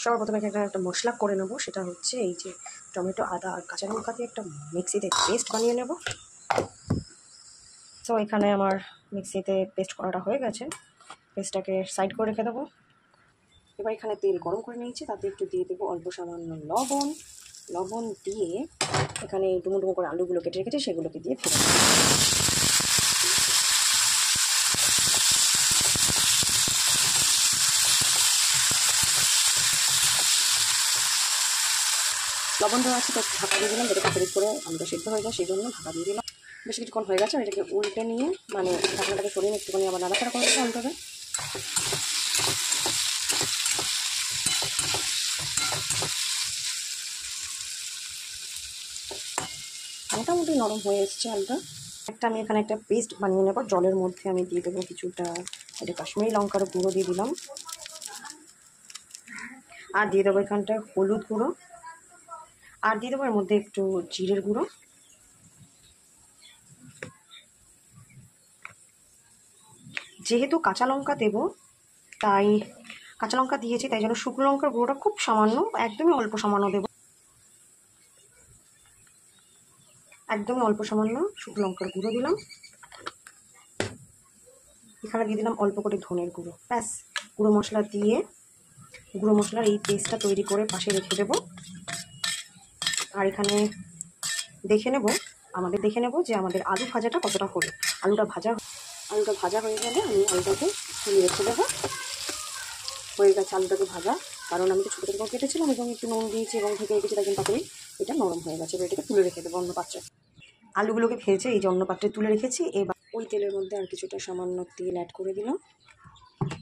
সর্বপ্রথমে একটা মশলা করে নেব, সেটা হচ্ছে এই যে টমেটো, আদা আর কাঁচা লঙ্কা দিয়ে একটা মিক্সিতে পেস্ট বানিয়ে নেব। তো এখানে আমার মিক্সিতে পেস্ট করাটা হয়ে গেছে, পেস্টটাকে সাইড করে রেখে দেবো। এবার এখানে তেল গরম করে নিয়েছি, তাতে একটু দিয়ে দেবো অল্প সামান্য লবণ দিয়ে এখানে ডুমো ডুমো করে আলুগুলো কেটে রেখেছি সেগুলোকে দিয়ে ফেলে দেবো। লবণ দেওয়া আছে তো ঢাকা দিয়ে দিলাম, যেটা ফ্রিজ করে আলুটা সিদ্ধ হয়ে যায়, সেই জন্য ঢাকা দিয়ে দিলাম। বেশ কিছুক্ষণ হয়ে গেছে, এটাকে উল্টে নিয়ে মানে ঢাকনাটাকে সরিয়ে একটুখানি আবার নাড়াচাড়া করে দেবো আলুটাকে। মোটামুটি নরম হয়ে এসছে আলুটা। আমি এখানে একটা পেস্ট বানিয়ে নেব, জলের মধ্যে আমি দিয়ে দেবো কিছুটা এটা কাশ্মীরি লঙ্কার গুঁড়ো দিয়ে দিলাম, আর দিয়ে দেবো এখানটায় হলুদ গুঁড়ো, আর দিয়ে দেবো এর মধ্যে একটু জিরের গুঁড়ো। যেহেতু কাঁচা লঙ্কা দেবো তাই কাঁচা লঙ্কা দিয়েছি, তাই জন্য শুকনো লঙ্কার গুঁড়োটা খুব সামান্য, একদমই অল্প সামান্য দেবো, একদমই অল্প সামান্য শুকনো লঙ্কার গুঁড়ো দিলাম। এখানে দিয়ে দিলাম অল্প করে ধনের গুঁড়ো। ব্যাস, গুঁড়ো মশলা দিয়ে গুঁড়ো মশলার এই পেস্টটা তৈরি করে পাশে রেখে দেবো। আর এখানে দেখে নেব যে আমাদের আলু ভাজাটা কতটা হলো। আলুটা ভাজা হয়ে গেলে আমি আলুটাকে তুলে রেখে দেবো। হয়ে গেছে আলুটাকে ভাজা, কারণ আমি তো ছোটো ছোটো করে কেটেছিলাম এবং একটু নুন দিয়েছি এবং ঢেকে রেখেছি, তাই জন্য তারপরে এটা নরম হয়ে গেছে। এটাকে তুলে রেখে দেবো অন্য পাত্রে। আলুগুলোকে ভেজে এই যে অন্য পাত্রে তুলে রেখেছি। এবার ওই তেলের মধ্যে আর কিছুটা সামান্য তেল অ্যাড করে দিলাম।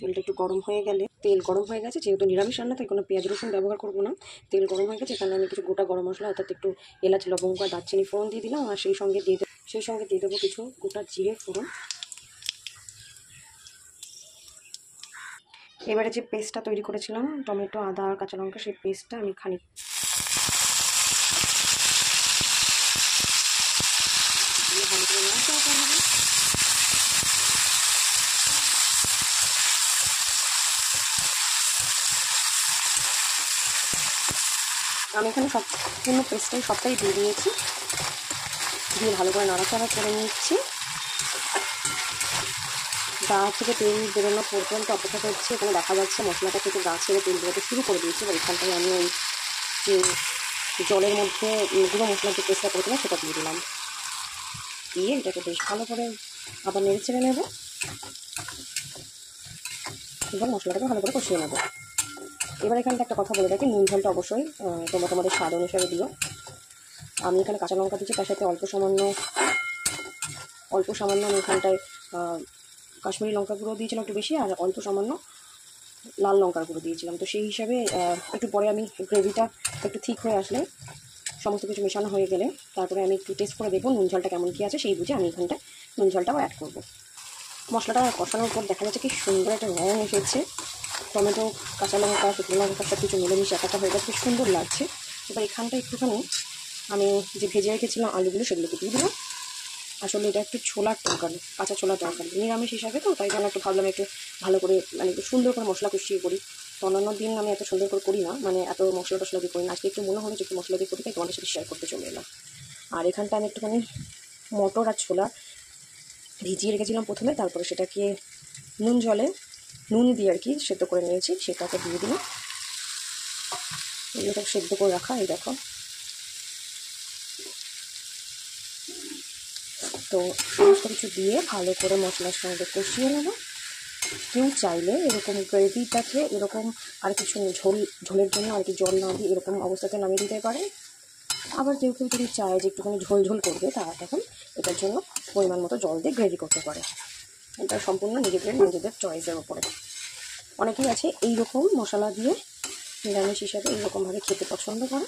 তেলটা একটু গরম হয়ে গেলে, তেল গরম হয়ে গেছে, যেহেতু নিরামিষ রান্না তাই কোনো পেঁয়াজ রসুন ব্যবহার করবো না। তেল গরম হয়ে গেছে, এখানে আমি কিছু গোটা গরম মশলা অর্থাৎ একটু এলাচ, লবঙ্গ আর দারচিনি ফোড়ন দিয়ে দিলাম, আর সেই সঙ্গে দিয়ে দেবো কিছু গোটা জিরে ফোড়ন। এবারে যে পেস্টটা তৈরি করেছিলাম টমেটো, আদা আর কাঁচা লঙ্কা, সেই পেস্টটা আমি খানিক ভালো করে নাড়াচাড়া করে নেবো। আমি এখানে সম্পূর্ণ পেস্টটাই সবটাই দিয়ে দিয়েছি, দিয়ে ভালো করে নাড়াচাড়া করে নিচ্ছি। গা থেকে তেল বেরোনো পর্যন্ত অপেক্ষা করছি। এখানে দেখা যাচ্ছে মশলাটা থেকে গা ছেড়ে তেল বেরোতে শুরু করে দিয়েছি। এবার এখানটায় আমি ওই যে জলের মধ্যে গুঁড়ো মশলা যে পেস্টটা করেছিলাম সেটা দিয়ে দিলাম, দিয়ে এটাকে বেশ ভালো করে আবার নেড়ে ছেড়ে নেবো এবং মশলাটাকে ভালো করে কষিয়ে নেবো। এবার এখানটা একটা কথা বলে রাখি, নুন ঝালটা অবশ্যই তোমাদের স্বাদ অনুসারে দিও। আমি এখানে কাঁচা লঙ্কা দিচ্ছি, তার সাথে অল্প সামান্য আমি এখানটায় কাশ্মীরি লঙ্কা গুঁড়ো দিয়েছিলাম একটু বেশি, আর অল্প সামান্য লাল লঙ্কার গুঁড়ো দিয়েছিলাম। তো সেই হিসাবে একটু পরে আমি গ্রেভিটা একটু ঠিক হয়ে আসলে, সমস্ত কিছু মেশানো হয়ে গেলে তারপরে আমি একটু টেস্ট করে দেখবো নুন ঝালটা কেমন কী আছে, সেই বুঝে আমি এখানটায় নুন ঝালটাও অ্যাড করবো। মশলাটা কষানোর পর দেখা যাচ্ছে কি সুন্দর একটা রঙ এসেছে, টমেটো, কাঁচা লঙ্কা, শুকনো লঙ্কা সব কিছু মিলেমিশে একাটা হয়ে গেছে, সুন্দর লাগছে। এবার এখানটা একটুখানি আমি যে ভেজে রেখেছিলাম আলুগুলো সেগুলোকে দিয়ে দিলাম। আসলে এটা একটু ছোলার তরকারি, কাঁচা ছোলার তরকারি, নিরামিষ হিসাবে তো, তাই জন্য একটু ভাবলাম একটু ভালো করে মানে একটু সুন্দর করে মশলা কষিয়ে করি। তো অন্যান্য দিন আমি এত সুন্দর করে করি না, মানে এত মশলা টশলা দিয়ে করি না। আজকে একটু মনে হলো যে একটু মশলা দিয়ে করি, তাই তোমাদের সাথে শেয়ার করতে চলে এলাম। আর এখানটা আমি একটুখানি মটর আর ছোলা ভিজিয়ে রেখেছিলাম প্রথমে, তারপরে সেটাকে নুন দিয়ে আর কি সেদ্ধ করে নিয়েছি, সেটাকে দিয়ে দিলাম। এগুলো সব সেদ্ধ করে রাখা, এই দেখো। তো সমস্ত কিছু দিয়ে ভালো করে মশলার সঙ্গে কষিয়ে নেব। কেউ চাইলে এরকম গ্রেভিটাকে এরকম আর কিছু ঝোলের জন্য আর কি জল না দিয়ে এরকম অবস্থাতে নামিয়ে দিতে পারে। আবার কেউ যদি চায় যে একটুখানি ঝোল করবে, তারা তখন এটার জন্য পরিমাণ মতো জল দিয়ে গ্রেভি করতে পারে। এটা সম্পূর্ণ নিজেদের চয়েসের ওপরে। অনেকেই আছে এইরকম মশলা দিয়ে নিরামিষ হিসাবে এইরকমভাবে খেতে পছন্দ করে,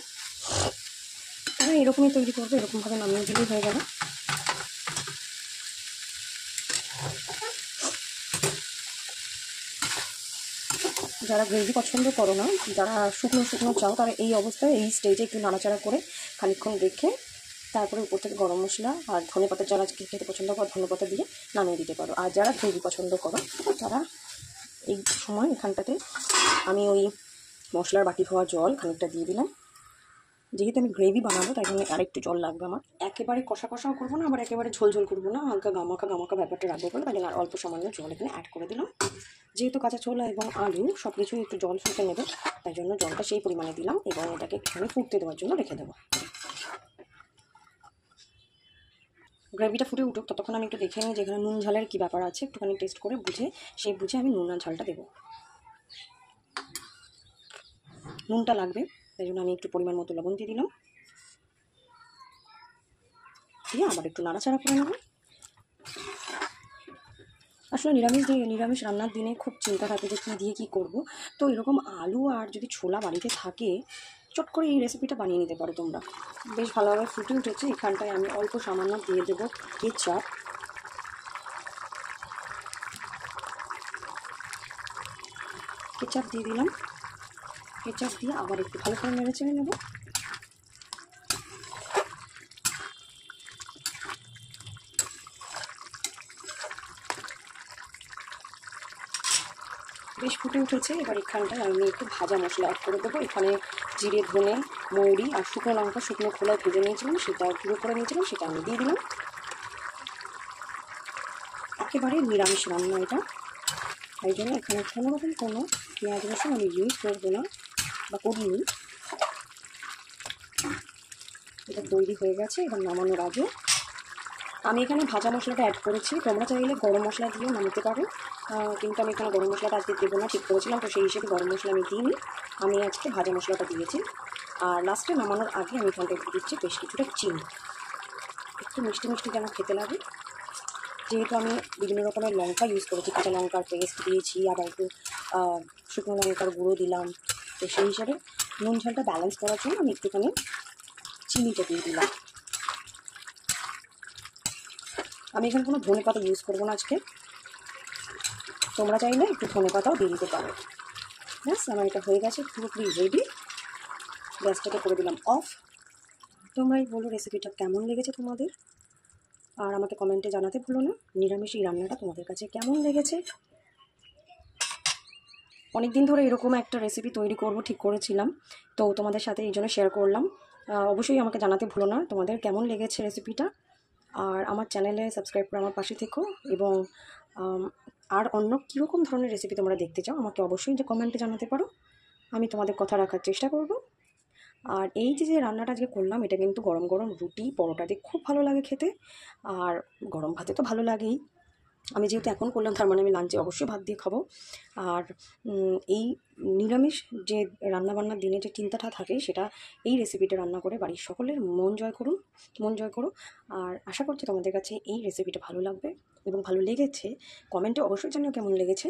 তারা এরকমই তৈরি করবে, এরকমভাবে নামিয়ে দিলেই হয়ে গেল। যারা গ্রেভি পছন্দ করো না, যারা শুকনো চাও, তারা এই অবস্থায় এই স্টেজে একটু নাড়াচাড়া করে খানিকক্ষণ রেখে তারপরে উপর থেকে গরম মশলা আর ধনেপাতা, যারা খেতে পছন্দ করো ধনেপাতা দিয়ে নামিয়ে দিতে পারো। আর যারা গ্রেভি পছন্দ করো তারা এই সময় এখানটাতে আমি ওই মশলার বাটি ধোয়া জল খানিকটা দিয়ে দিলাম। যেহেতু আমি গ্রেভি বানাবো তাই জন্য আরেকটু জল লাগবে আমার। একেবারে কষা কষাও করবো না, আবার একেবারে ঝোল ঝোল করবো না, হালকা গামাখা গামাখা ব্যাপারটা রাখবো বলে তাই জন্য আর অল্প সামান্য জল এখানে অ্যাড করে দিলাম। যেহেতু কাঁচা ছোলা এবং আলু সব কিছুই একটু জল শুষে নেবে, তাই জন্য জলটা সেই পরিমাণে দিলাম এবং এটাকে একটুখানি ফুটতে দেওয়ার জন্য রেখে দেবো। গ্রেভিটা ফুটে উঠুক, ততক্ষণ আমি একটু দেখে নিই যেখানে নুন ঝালের কী ব্যাপার আছে, একটুখানি টেস্ট করে বুঝে আমি নুন আর ঝালটা দেবো। নুনটা লাগবে তাই জন্য আমি একটু পরিমাণ মতো লবণ দিয়ে দিলাম, দিয়ে আবার একটু নাড়াচাড়া করে নেব। আসলে নিরামিষ রান্নার দিনে খুব চিন্তা থাকে যে কী দিয়ে কী করবো। তো এরকম আলু আর যদি ছোলা বাড়িতে থাকে, চট করে এই রেসিপিটা বানিয়ে নিতে পারো তোমরা। বেশ ভালোভাবে ফুটে উঠেছে, এখানটায় আমি অল্প সামান্য দিয়ে দেবো কেচাপ। কেচাপ দিয়ে দিলাম, কেচাপ দিয়ে আবার একটু ভালো করে নেড়ে চেড়ে নেবো। বেশ ফুটে উঠেছে, এবার এখানটায় আমি একটু ভাজা মশলা অ্যাড করে দেবো। এখানে জিরে, ধনে, মৌরি আর শুকনো লঙ্কা শুকনো খোলায় ভেজে নিয়েছিলাম, সেটা গুঁড়ো করে নিয়েছিলাম, সেটা আমি দিয়ে দিলাম। একেবারে নিরামিষ রান্না এটা, তাই জন্য এখানে কোনোরকম কোনো পেঁয়াজ রসুন আমি ইউজ করবো না বা করিনি। এটা তৈরি হয়ে গেছে, এবার নামানোর আগে আমি এখানে ভাজা মশলাটা অ্যাড করেছি। তোমরা চাইলে গরম মশলা দিয়েও নামাতে পারো, কিন্তু আমি এখানে গরম মশলাটা আজকে দেবো না ঠিক করেছিলাম, তো সেই হিসেবে গরম মশলা আমি দিইনি, আমি আজকে ভাজা মশলাটা দিয়েছি। আর লাস্টে নামানোর আগে আমি এখানটা একটু দিচ্ছি বেশ কিছুটা চিনি, একটু মিষ্টি মিষ্টি যেন খেতে লাগে। যেহেতু আমি বিভিন্ন রকমের লঙ্কা ইউজ করেছি, কাঁচা লঙ্কার পেস্ট দিয়েছি, আবার একটু শুকনো লঙ্কার গুঁড়ো দিলাম, তো সেই হিসাবে নুন ঝালটা ব্যালেন্স করার জন্য আমি একটুখানি চিনিটা দিয়ে দিলাম। আমি এখানে কোনো ধনে পাতা ইউজ করবো না আজকে, তোমরা চাইলে একটু ধনে পাতাও দিয়ে দিতে পারো। ব্যাস আমার এটা হয়ে গেছে, পুরোপুরি রেডি। গ্যাসটাকে করে দিলাম অফ। তোমরাই বলো রেসিপিটা কেমন লেগেছে তোমাদের, আর আমাকে কমেন্টে জানাতে ভুলো না নিরামিষ এই রান্নাটা তোমাদের কাছে কেমন লেগেছে। অনেক দিন ধরে এরকম একটা রেসিপি তৈরি করব ঠিক করেছিলাম, তো তোমাদের সাথে এই জন্য শেয়ার করলাম। অবশ্যই আমাকে জানাতে ভুলো না তোমাদের কেমন লেগেছে রেসিপিটা, আর আমার চ্যানেলে সাবস্ক্রাইব করে আমার পাশে থেকো। এবং আর অন্য কীরকম ধরনের রেসিপি তোমরা দেখতে চাও আমাকে অবশ্যই যে কমেন্টে জানাতে পারো, আমি তোমাদের কথা রাখার চেষ্টা করব। আর এই যে রান্নাটা আজকে করলাম, এটা কিন্তু গরম গরম রুটি পরোটা দিয়ে খুব ভালো লাগে খেতে, আর গরম ভাতে তো ভালো লাগেই। আমি যেহেতু এখন করলাম তার মানে আমি লাঞ্চে অবশ্যই ভাত দিয়ে খাবো। আর এই নিরামিষ যে রান্নাবান্নার দিনে যে চিন্তাটা থাকে, সেটা এই রেসিপিটা রান্না করে বাড়ির সকলের মন জয় করো। আর আশা করছি তোমাদের কাছে এই রেসিপিটা ভালো লাগবে, এবং ভালো লেগেছে কমেন্টে অবশ্যই জানিও কেমন লেগেছে।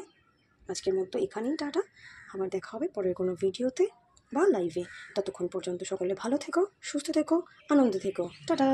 আজকের মতো এখানেই টাটা, আবার দেখা হবে পরের কোনো ভিডিওতে বা লাইভে। ততক্ষণ পর্যন্ত সকলে ভালো থেকো, সুস্থ থেকো, আনন্দ থেকো, টাটা।